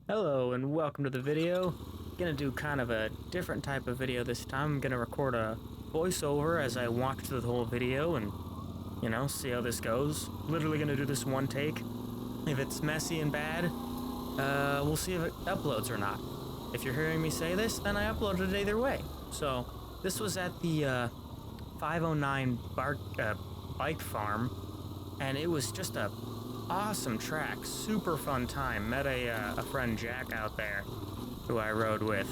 Hello and welcome to the video. Gonna do kind of a different type of video this time. I'm gonna record a voiceover as I walk through the whole video and, see how this goes. Literally gonna do this one take. If it's messy and bad, we'll see if it uploads or not. If you're hearing me say this, then I uploaded it either way. So, this was at the 509 bike farm, and it was just a awesome track, super fun time. Met a friend Jack out there who I rode with,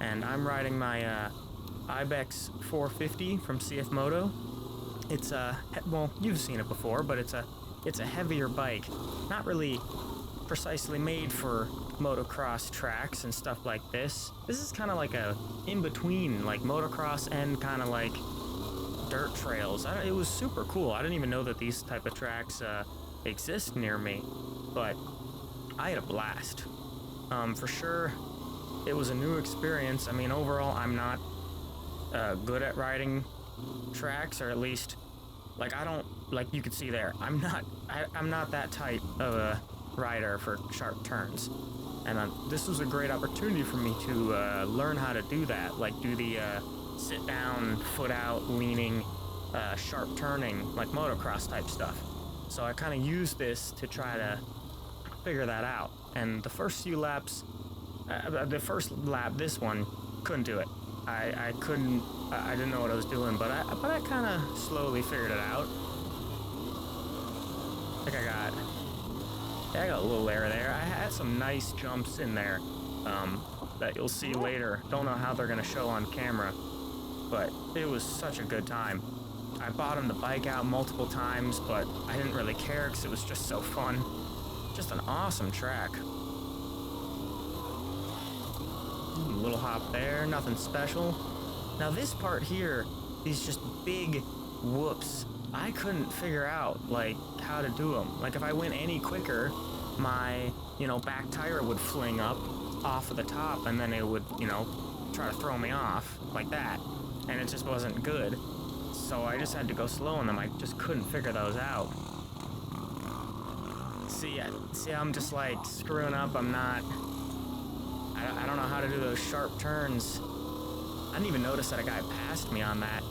and I'm riding my Ibex 450 from CFMoto. It's well, you've seen it before, but it's a heavier bike, not really precisely made for motocross tracks and stuff like this. This is kind of like a in-between, like motocross and kind of like dirt trails. It was super cool. I didn't even know that these type of tracks exist near me, but I had a blast. For sure, it was a new experience. I mean, overall, I'm not good at riding tracks, or at least, like, I don't, like you could see there, I'm not that type of a rider for sharp turns. And this was a great opportunity for me to learn how to do that, like do the sit down, foot out, leaning, sharp turning, like motocross type stuff. So I kind of used this to try to figure that out. And the first few laps, the first lap, this one, couldn't do it. I couldn't, I didn't know what I was doing, but I kind of slowly figured it out. I think I got a little error there. I had some nice jumps in there that you'll see later. Don't know how they're gonna show on camera, but it was such a good time. I bottomed the bike out multiple times, but I didn't really care because it was just so fun. Just an awesome track. A little hop there, nothing special. Now this part here, these just big whoops, I couldn't figure out, like, how to do them. Like, if I went any quicker, my, back tire would fling up off of the top, and then it would, try to throw me off, like that. And it just wasn't good. So I just had to go slow on them. I just couldn't figure those out. See, I'm just like screwing up. I don't know how to do those sharp turns. I didn't even notice that a guy passed me on that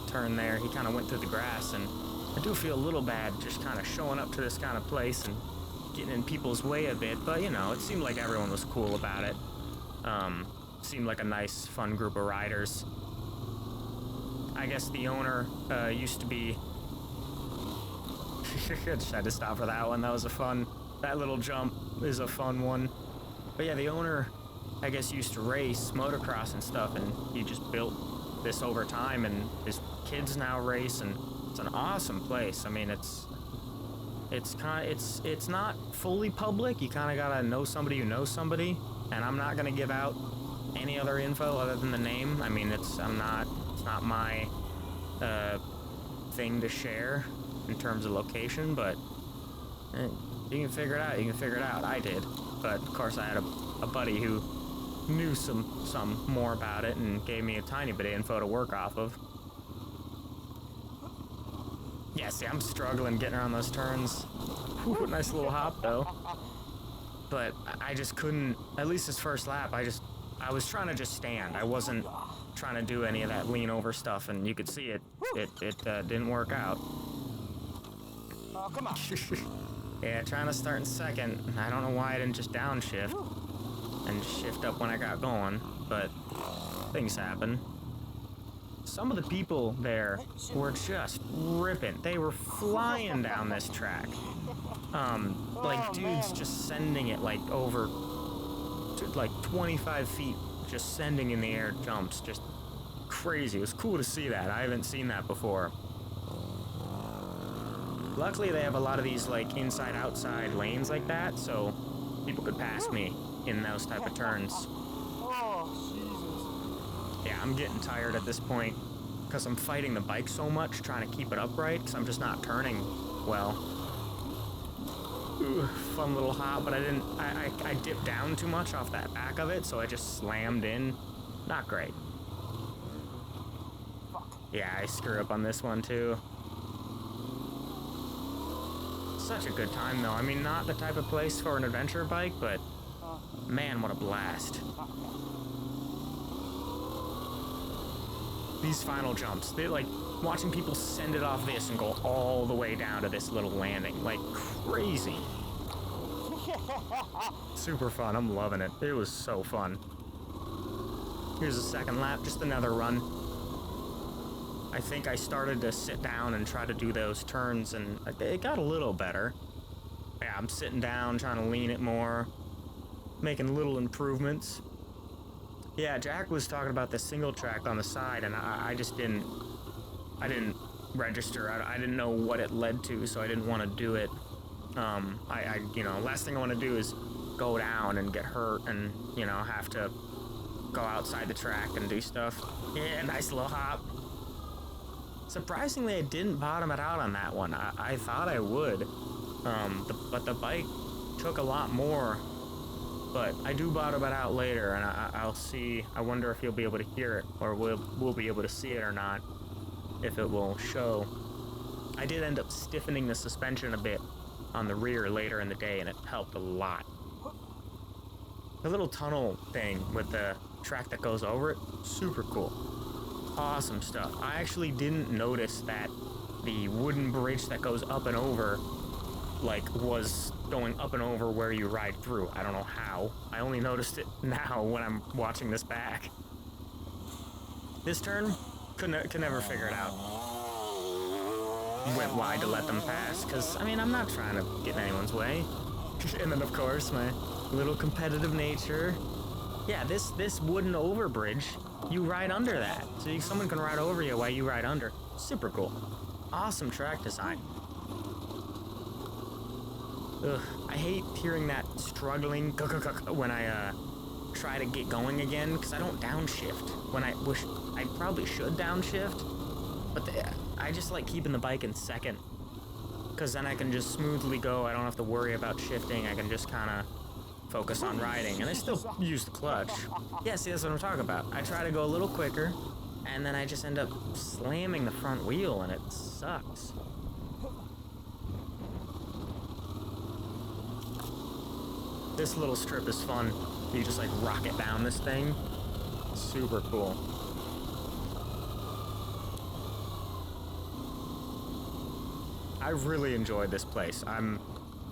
turn there. He kind of went through the grass, and I do feel a little bad just kind of showing up to this kind of place and getting in people's way a bit. But, it seemed like everyone was cool about it. Seemed like a nice, fun group of riders. I guess the owner used to be... Just had to stop for that one. That was that little jump is a fun one. But yeah, the owner, I guess, used to race motocross and stuff, and he just built this over time, and his kids now race, and it's an awesome place. I mean, it's not fully public. You kind of gotta know somebody who knows somebody, and I'm not gonna give out any other info other than the name. I mean, it's not my thing to share in terms of location, but you can figure it out. I did, but of course I had a buddy who knew some more about it and gave me a tiny bit of info to work off of. Yeah, see, I'm struggling getting around those turns. Whew, nice little hop though. But I just couldn't, at least this first lap, I was trying to just stand. I wasn't trying to do any of that lean over stuff, and you could see it didn't work out. Oh, come on. Yeah, trying to start in second. I don't know why I didn't just downshift and shift up when I got going, but things happen. Some of the people there were just ripping. They were flying down this track. Like dudes just sending it like over to like 25 feet, just sending in the air jumps, just crazy. It was cool to see that. I haven't seen that before. Luckily, they have a lot of these like inside-outside lanes like that, so people could pass me in those type of turns. Oh, Jesus. Yeah, I'm getting tired at this point because I'm fighting the bike so much, trying to keep it upright, because I'm just not turning well. Ooh, fun little hop, but I dipped down too much off that back of it, so I just slammed in. Not great. Yeah, I screw up on this one too. Such a good time though. I mean, not the type of place for an adventure bike, but Man, what a blast. These final jumps, they like watching people send it off this and go all the way down to this little landing, like crazy. Super fun, I'm loving it. It was so fun. Here's a second lap, just another run. I think I started to sit down and try to do those turns, and it got a little better. Yeah, I'm sitting down, trying to lean it more, making little improvements. Yeah, Jack was talking about the single track on the side, and I just didn't register. I didn't know what it led to, so I didn't want to do it. You know, last thing I want to do is go down and get hurt and, you know, have to go outside the track and do stuff. Yeah, nice little hop. Surprisingly, I didn't bottom it out on that one. I thought I would, but the bike took a lot more. But I do bottom it out later, and I'll see. I wonder if you'll be able to hear it, or we'll be able to see it or not, if it will show. I did end up stiffening the suspension a bit on the rear later in the day, and it helped a lot. The little tunnel thing with the track that goes over it, super cool. Awesome stuff. I actually didn't notice that the wooden bridge that goes up and over, like, was going up and over where you ride through. I don't know how. I only noticed it now when I'm watching this back. This turn, could never figure it out. Went wide to let them pass, because, I mean, I'm not trying to get in anyone's way. And then, of course, my little competitive nature. Yeah, this wooden overbridge, you ride under that. So someone can ride over you while you ride under. Super cool. Awesome track design. Ugh, I hate hearing that struggling when I try to get going again, because I don't downshift. When I probably should downshift, but I just like keeping the bike in second, because then I can just smoothly go. I don't have to worry about shifting. I can just kind of focus on riding, and I still use the clutch. Yeah, see, that's what I'm talking about. I try to go a little quicker, and then I just end up slamming the front wheel, and it sucks. This little strip is fun. You just like rocket down this thing. Super cool. I really enjoyed this place. I'm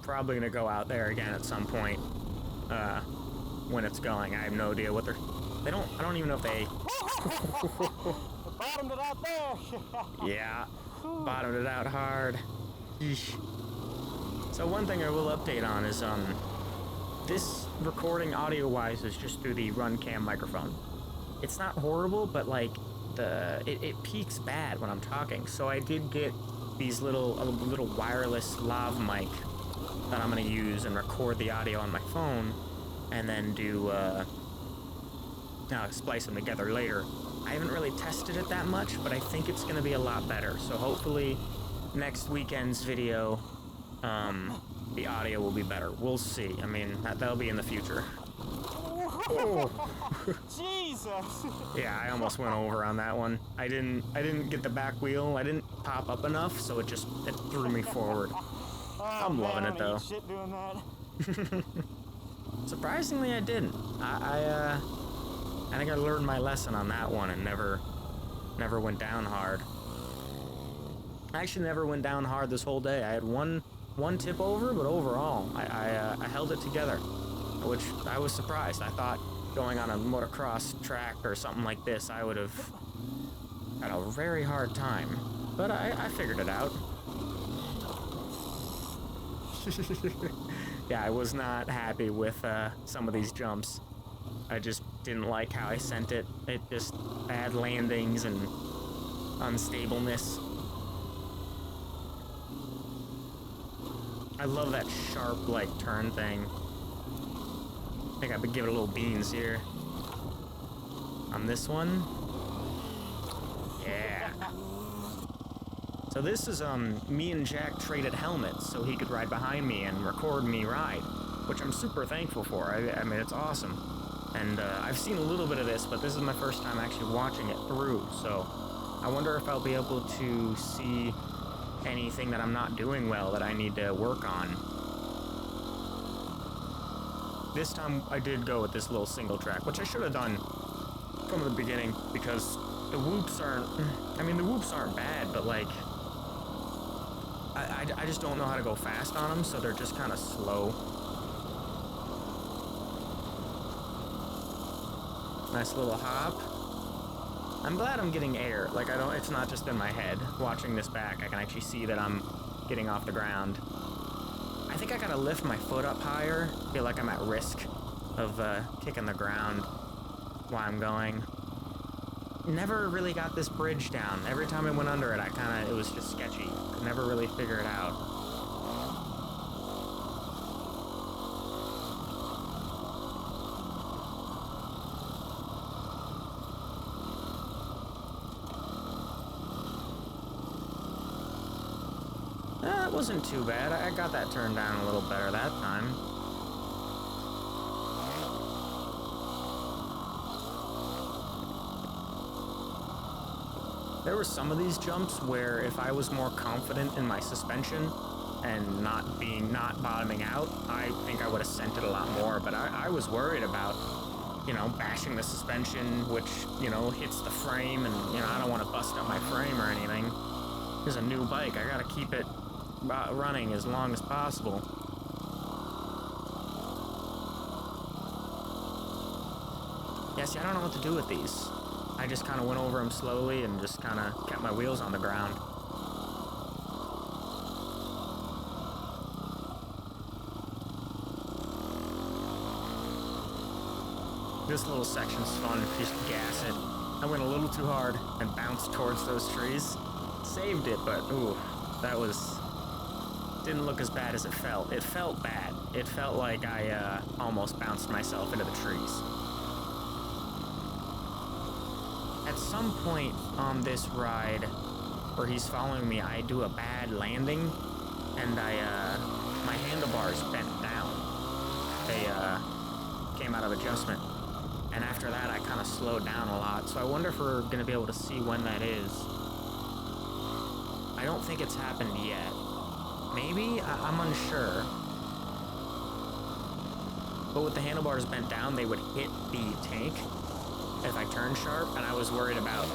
probably gonna go out there again at some point when it's going. I have no idea what I don't even know if they Bottomed it out there. Yeah, bottomed it out hard. Yeesh. So one thing I will update on is this recording audio-wise is just through the run cam microphone. It's not horrible, but like it peaks bad when I'm talking. So I did get these little wireless lav mic that I'm gonna use and record the audio on my phone, and then do splice them together later. I haven't really tested it that much, but I think it's gonna be a lot better. So hopefully next weekend's video, the audio will be better. We'll see. I mean, that'll be in the future. Oh. Jesus! Yeah, I almost went over on that one. I didn't get the back wheel. I didn't pop up enough, so it threw me forward. I'm loving it though. Shit doing that. Surprisingly, I didn't. I think I learned my lesson on that one and never went down hard. I actually never went down hard this whole day. I had one tip over, but overall, I held it together, which I was surprised. I thought going on a motocross track or something like this, I would have had a very hard time, but I figured it out. Yeah, I was not happy with some of these jumps. I just didn't like how I sent it. It just bad landings and unstableness. I love that sharp, like, turn thing. I think I would give it a little beans here. On this one. Yeah. So this is, me and Jack traded helmets so he could ride behind me and record me ride, which I'm super thankful for. I mean, it's awesome. And, I've seen a little bit of this, but this is my first time actually watching it through, so I wonder if I'll be able to see anything that I'm not doing well that I need to work on. This time I did go with this little single track, which I should have done from the beginning, because the whoops aren't, I mean, the whoops aren't bad, but like, I just don't know how to go fast on them, so they're just kind of slow. Nice little hop. I'm glad I'm getting air. Like, it's not just in my head. Watching this back, I can actually see that I'm getting off the ground. I think I gotta lift my foot up higher. Feel like I'm at risk of kicking the ground while I'm going. Never really got this bridge down. Every time I went under it, it was just sketchy. Could never really figure it out. It wasn't too bad. I got that turned down a little better that time. There were some of these jumps where if I was more confident in my suspension and not bottoming out, I think I would have sent it a lot more, but I was worried about, you know, bashing the suspension, which, you know, hits the frame, and, you know, I don't want to bust up my frame or anything. It's a new bike. I gotta keep it running as long as possible. Yeah, see, I don't know what to do with these. I just kind of went over them slowly and just kind of kept my wheels on the ground. This little section's fun. Just gas it. I went a little too hard and bounced towards those trees. Saved it, but ooh, that didn't look as bad as it felt. It felt bad. It felt like I almost bounced myself into the trees. At some point on this ride where he's following me, I do a bad landing, and my handlebars bent down. They came out of adjustment. And after that, I kind of slowed down a lot. So I wonder if we're going to be able to see when that is. I don't think it's happened yet. Maybe? I'm unsure. But with the handlebars bent down, they would hit the tank if I turned sharp, and I was worried about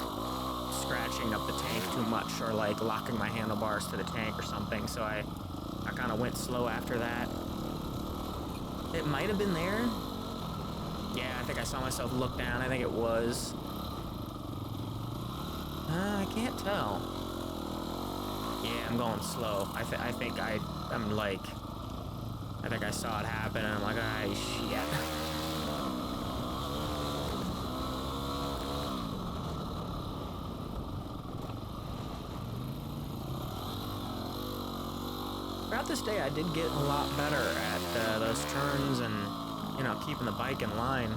scratching up the tank too much or like locking my handlebars to the tank or something, so I kind of went slow after that. It might have been there. Yeah, I think I saw myself look down. I think it was. I can't tell. Yeah, I'm going slow. I think I saw it happen, and I'm like, ah, shit. Throughout this day, I did get a lot better at those turns and, you know, keeping the bike in line.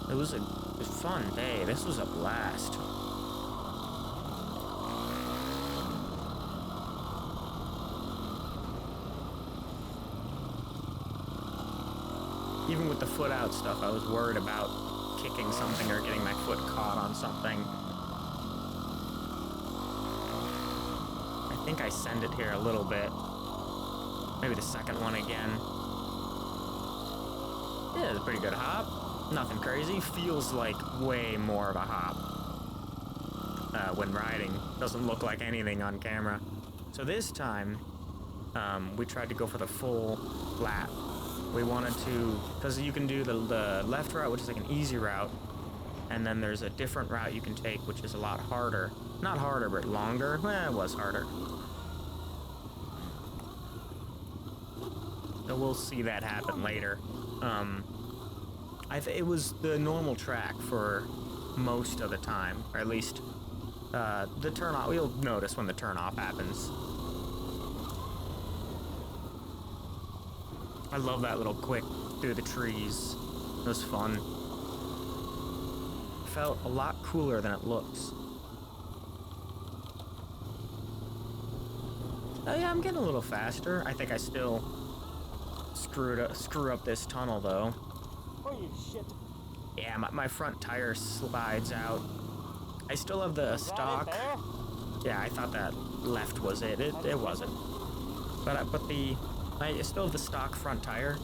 It was a fun day. This was a blast. Even with the foot out stuff, I was worried about kicking something or getting my foot caught on something. I think I send it here a little bit. Maybe the second one again. Yeah, it's a pretty good hop. Nothing crazy. Feels like way more of a hop when riding. Doesn't look like anything on camera. So this time, we tried to go for the full lap. We wanted to, because you can do the left route, which is like an easy route, and then there's a different route you can take, which is a lot harder. Not harder, but longer. Well, it was harder. So we'll see that happen later. It was the normal track for most of the time, or at least the turn off. You'll notice when the turn off happens. I love that little quick through the trees. It was fun. Felt a lot cooler than it looks. Oh yeah, I'm getting a little faster. I think I still screw up this tunnel though. Oh, you shit. Yeah, my front tire slides out. I still have the stock. There? Yeah, I thought that left was it. It wasn't. But I still have the stock front tire.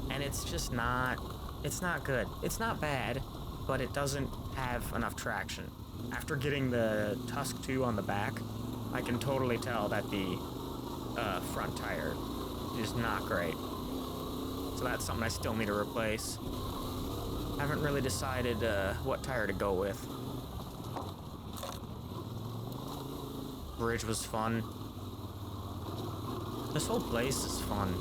and it's just not, it's not good. It's not bad, but it doesn't have enough traction. After getting the Tusk 2 on the back, I can totally tell that the front tire is not great. So that's something I still need to replace. Haven't really decided what tire to go with. Bridge was fun. This whole place is fun.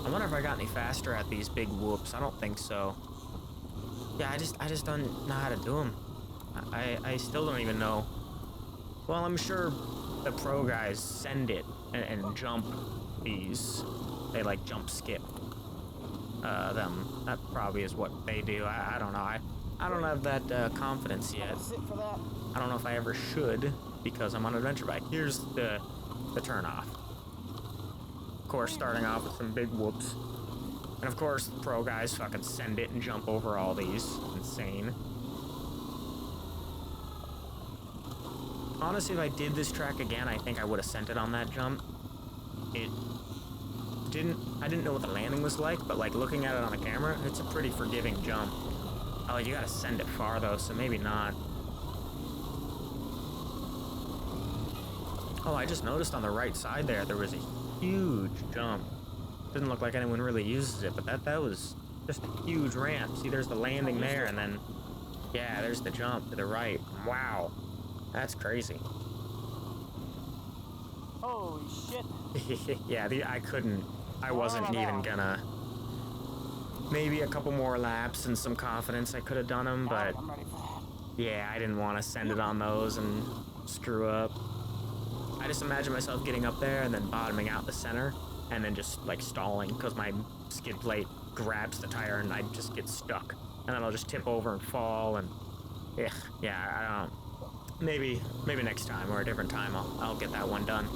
I wonder if I got any faster at these big whoops. I don't think so. Yeah, I just don't know how to do them. I still don't even know. Well, I'm sure the pro guys send it and jump these. They like jump skip them. That probably is what they do. I don't know. I don't have that confidence yet. I don't know if I ever should because I'm on an adventure bike. Here's the turn off. Of course, starting off with some big whoops. And of course, the pro guys fucking send it and jump over all these. Insane. Honestly, if I did this track again, I think I would have sent it on that jump. I didn't know what the landing was like, but like looking at it on the camera, it's a pretty forgiving jump. Oh, you gotta send it far though, so maybe not. Oh, I just noticed on the right side there was a huge jump. Didn't look like anyone really uses it, but that was just a huge ramp. See, there's the landing there, and then, yeah, there's the jump to the right. Wow, that's crazy. Holy shit. Yeah, I wasn't even gonna. Maybe a couple more laps and some confidence I could have done them, but I'm ready for that. yeah, I didn't want to send it on those and screw up. I just imagine myself getting up there and then bottoming out the center and then just like stalling because my skid plate grabs the tire and I just get stuck. And then I'll just tip over and fall and yeah, I don't. Maybe next time or a different time I'll get that one done.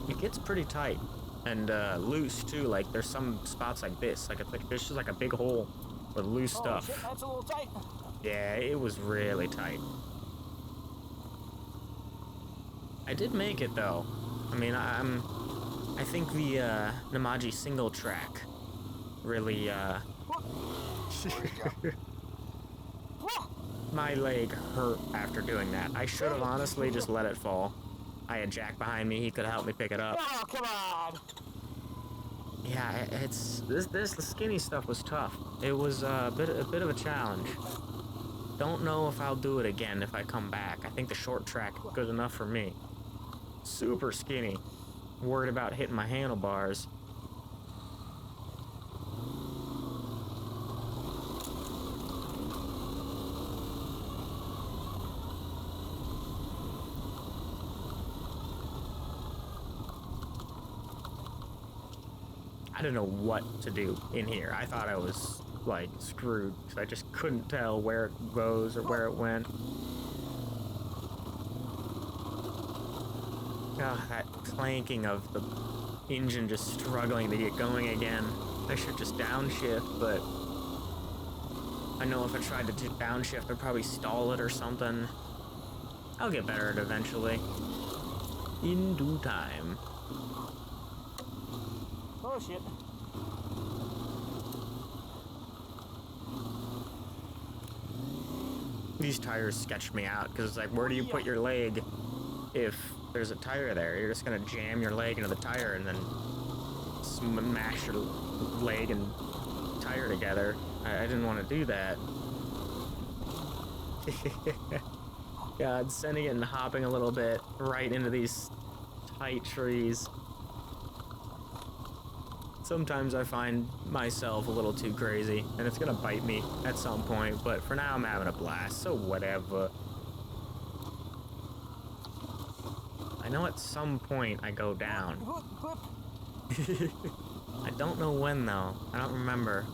It gets pretty tight and loose too. Like there's some spots like this, like there's just like a big hole with loose stuff. Shit, that's a little tight. Yeah, it was really tight. I did make it though. I mean, I think the Namaji single track really my leg hurt after doing that. I should have honestly just let it fall. I had Jack behind me, he could help me pick it up. Oh, come on. Yeah, the skinny stuff was tough. It was a bit of a challenge. Don't know if I'll do it again if I come back. I think the short track is good enough for me. Super skinny. Worried about hitting my handlebars. I didn't know what to do in here. I thought I was like screwed because I just couldn't tell where it goes or where it went. That clanking of the engine just struggling to get going again. I should just downshift, but I know if I tried to downshift, I'd probably stall it or something. I'll get better at it eventually. In due time. Oh, shit. These tires sketched me out, because it's like, where do you put your leg if there's a tire there? You're just gonna jam your leg into the tire and then smash your leg and tire together. I didn't want to do that. God, sending it and hopping a little bit right into these tight trees. Sometimes I find myself a little too crazy, and it's gonna bite me at some point, but for now I'm having a blast, so whatever. I know at some point I go down. I don't know when though, I don't remember.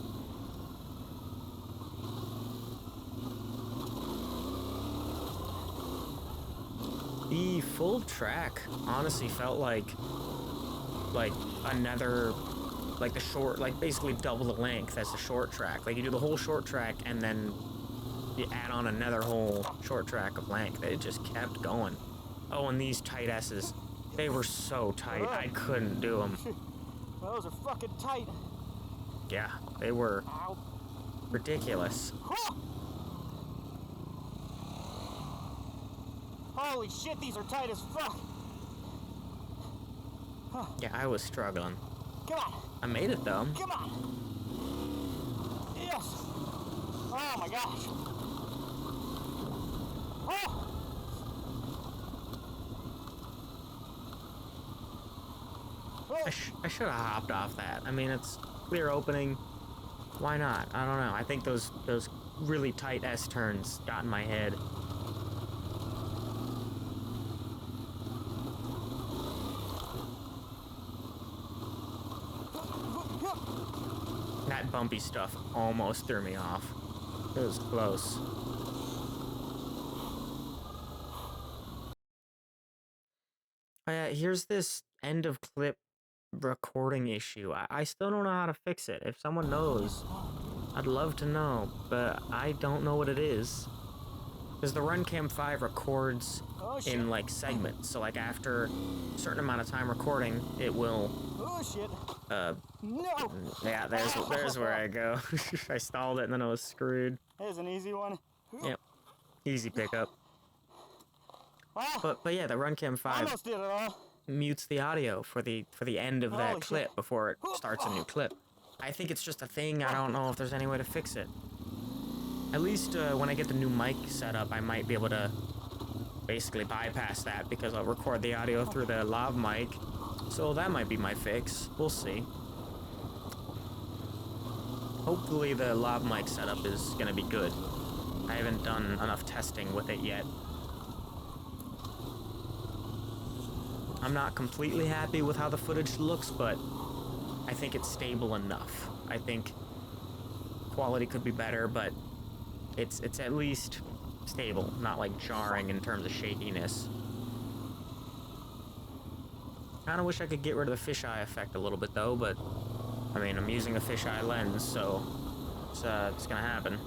The full track honestly felt like another like the short, like basically double the length as the short track. Like you do the whole short track and then you add on another whole short track of length. It just kept going. Oh, and these tight S's, they were so tight. I couldn't do them. Those are fucking tight. Yeah, they were Ow. ridiculous. Holy shit, these are tight as fuck. Yeah, I was struggling. Come on. I made it though. Come on. Yes. Oh my gosh. Oh. I should have hopped off that. I mean, it's clear opening. Why not? I don't know. I think those really tight S turns got in my head. That bumpy stuff almost threw me off. It was close. Oh yeah, here's this end of clip recording issue. I still don't know how to fix it. If someone knows, I'd love to know, but I don't know what it is. Because the Runcam 5 records in like segments, so like after a certain amount of time recording, it will. Oh shit. No. Yeah, there's where I go. I stalled it and then I was screwed. There's an easy one. Yep, easy pickup. Wow. But yeah, the Runcam 5 Almost did it all. mutes the audio for the end of that Holy clip shit. before it starts a new clip. I think it's just a thing. I don't know if there's any way to fix it. At least when I get the new mic set up, I might be able to basically bypass that because I'll record the audio through the lav mic. So that might be my fix. We'll see. Hopefully the lav mic setup is gonna be good. I haven't done enough testing with it yet. I'm not completely happy with how the footage looks, but I think it's stable enough. I think quality could be better, but it's at least stable, not like jarring in terms of shakiness. Kinda wish I could get rid of the fisheye effect a little bit though, but I mean, I'm using a fisheye lens, so it's gonna happen.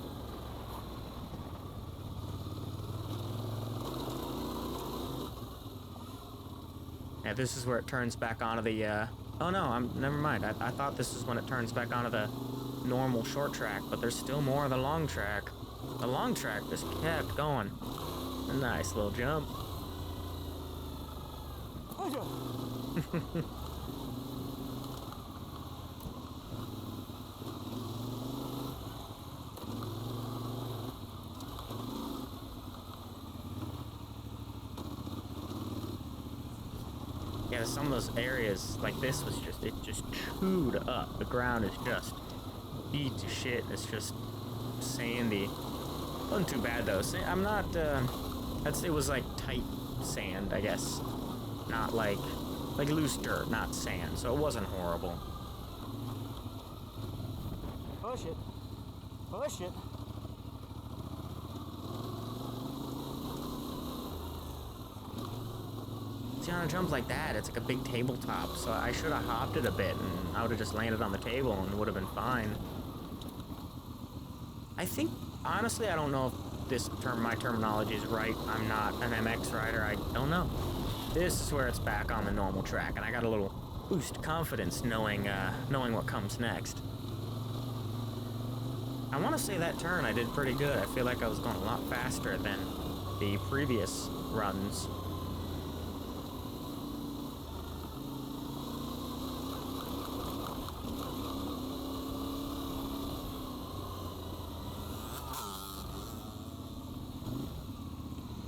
Yeah, this is where it turns back onto the, oh no, never mind. I thought this is when it turns back onto the normal short track, but there's still more of the long track. The long track just kept going. A nice little jump. Yeah, some of those areas, like this was just, it just chewed up. The ground is just beat to shit. It's just sandy. Wasn't too bad though. I'm not, it was like tight sand, I guess. Not like loose dirt, not sand. So it wasn't horrible. Push it. Push it. See, on a jump like that, it's like a big tabletop, so I should have hopped it a bit, and I would have just landed on the table and would have been fine. I think, honestly, I don't know if my terminology is right. I'm not an MX rider, I don't know. This is where it's back on the normal track, and I got a little boost confidence knowing what comes next. I want to say that turn I did pretty good. I feel like I was going a lot faster than the previous runs.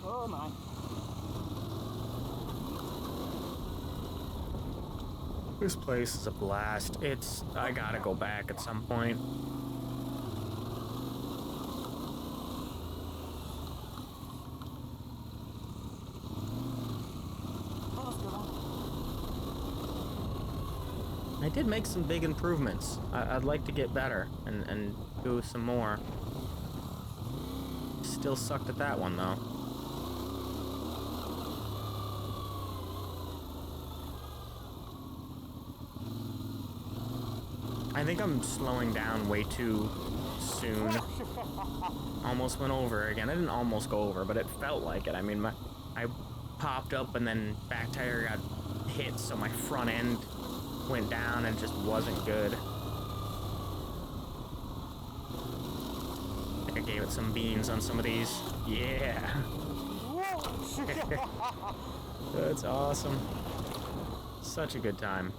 Oh my. This place is a blast. I gotta go back at some point. I did make some big improvements. I'd like to get better and do some more. Still sucked at that one though. think I'm slowing down way too soon. Almost went over again. I didn't almost go over, but it felt like it. I mean, I popped up and then back tire got hit, so my front end went down and just wasn't good. I think I gave it some beans on some of these. Yeah. That's awesome. Such a good time.